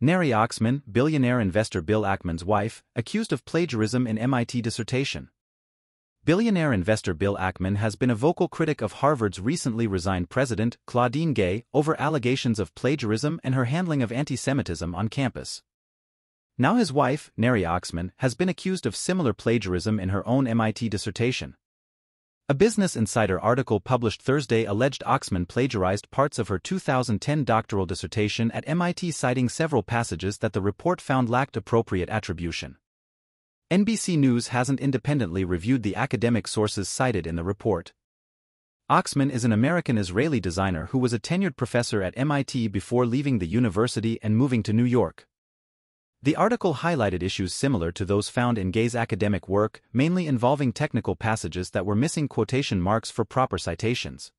Neri Oxman, billionaire investor Bill Ackman's wife, accused of plagiarism in MIT dissertation. Billionaire investor Bill Ackman has been a vocal critic of Harvard's recently resigned president, Claudine Gay, over allegations of plagiarism and her handling of antisemitism on campus. Now his wife, Neri Oxman, has been accused of similar plagiarism in her own MIT dissertation. A Business Insider article published Thursday alleged Oxman plagiarized parts of her 2010 doctoral dissertation at MIT, citing several passages that the report found lacked appropriate attribution. NBC News hasn't independently reviewed the academic sources cited in the report. Oxman is an American-Israeli designer who was a tenured professor at MIT before leaving the university and moving to New York. The article highlighted issues similar to those found in Gay's academic work, mainly involving technical passages that were missing quotation marks for proper citations.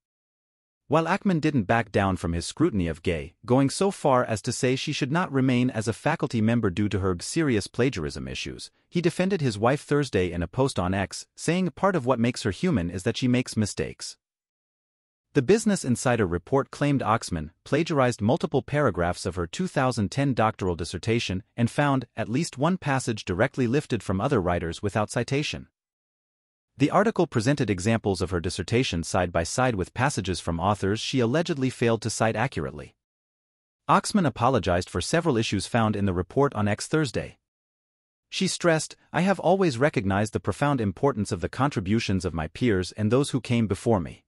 While Ackman didn't back down from his scrutiny of Gay, going so far as to say she should not remain as a faculty member due to her serious plagiarism issues, he defended his wife Thursday in a post on X, saying part of what makes her human is that she makes mistakes. The Business Insider report claimed Oxman plagiarized multiple paragraphs of her 2010 doctoral dissertation and found at least one passage directly lifted from other writers without citation. The article presented examples of her dissertation side by side with passages from authors she allegedly failed to cite accurately. Oxman apologized for several issues found in the report on X Thursday. She stressed, "I have always recognized the profound importance of the contributions of my peers and those who came before me."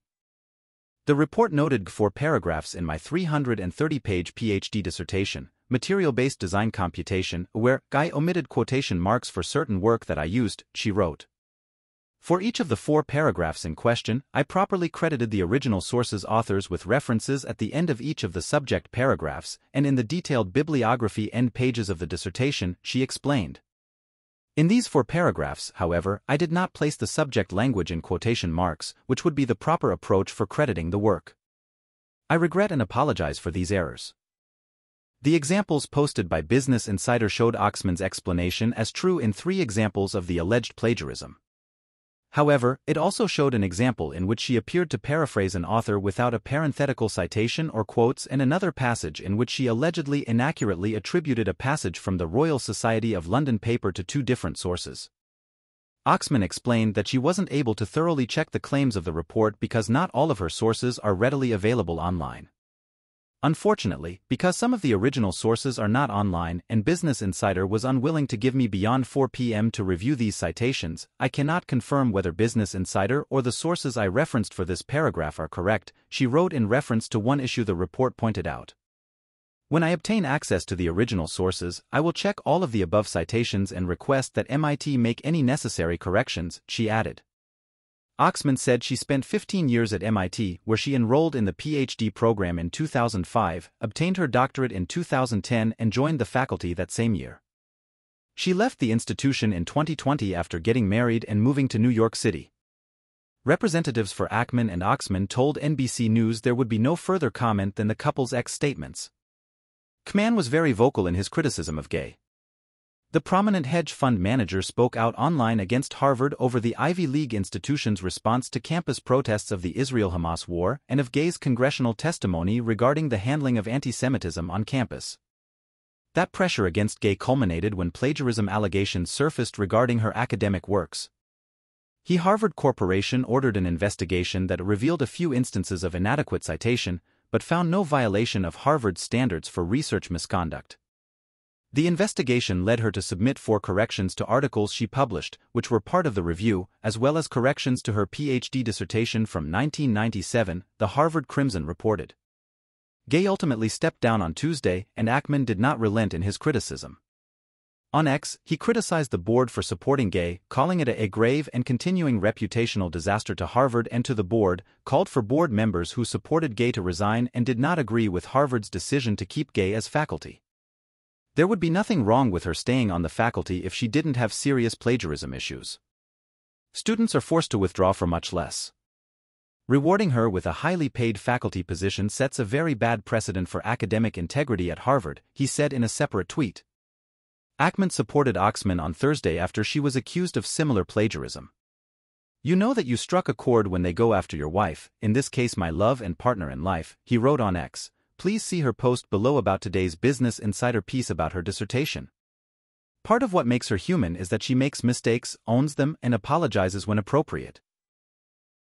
The report noted 4 paragraphs in my 330-page PhD dissertation, Material-Based Design Computation, where Guy omitted quotation marks for certain work that I used, she wrote. For each of the 4 paragraphs in question, I properly credited the original source's authors with references at the end of each of the subject paragraphs and in the detailed bibliography end pages of the dissertation, she explained. In these 4 paragraphs, however, I did not place the subject language in quotation marks, which would be the proper approach for crediting the work. I regret and apologize for these errors. The examples posted by Business Insider showed Oxman's explanation as true in 3 examples of the alleged plagiarism. However, it also showed an example in which she appeared to paraphrase an author without a parenthetical citation or quotes and another passage in which she allegedly inaccurately attributed a passage from the Royal Society of London paper to 2 different sources. Oxman explained that she wasn't able to thoroughly check the claims of the report because not all of her sources are readily available online. Unfortunately, because some of the original sources are not online and Business Insider was unwilling to give me beyond 4 p.m. to review these citations, I cannot confirm whether Business Insider or the sources I referenced for this paragraph are correct, she wrote in reference to one issue the report pointed out. When I obtain access to the original sources, I will check all of the above citations and request that MIT make any necessary corrections, she added. Oxman said she spent 15 years at MIT, where she enrolled in the PhD program in 2005, obtained her doctorate in 2010 and joined the faculty that same year. She left the institution in 2020 after getting married and moving to New York City. Representatives for Ackman and Oxman told NBC News there would be no further comment than the couple's X statements. Ackman was very vocal in his criticism of Gay. The prominent hedge fund manager spoke out online against Harvard over the Ivy League institution's response to campus protests of the Israel-Hamas war and of Gay's congressional testimony regarding the handling of antisemitism on campus. That pressure against Gay culminated when plagiarism allegations surfaced regarding her academic works. Harvard Corporation ordered an investigation that revealed a few instances of inadequate citation, but found no violation of Harvard's standards for research misconduct. The investigation led her to submit 4 corrections to articles she published, which were part of the review, as well as corrections to her PhD dissertation from 1997, the Harvard Crimson reported. Gay ultimately stepped down on Tuesday, and Ackman did not relent in his criticism. On X, he criticized the board for supporting Gay, calling it a grave and continuing reputational disaster to Harvard and to the board, called for board members who supported Gay to resign and did not agree with Harvard's decision to keep Gay as faculty. There would be nothing wrong with her staying on the faculty if she didn't have serious plagiarism issues. Students are forced to withdraw for much less. Rewarding her with a highly paid faculty position sets a very bad precedent for academic integrity at Harvard, he said in a separate tweet. Ackman supported Oxman on Thursday after she was accused of similar plagiarism. "You know that you struck a chord when they go after your wife, in this case my love and partner in life," he wrote on X. please see her post below about today's Business Insider piece about her dissertation. Part of what makes her human is that she makes mistakes, owns them, and apologizes when appropriate.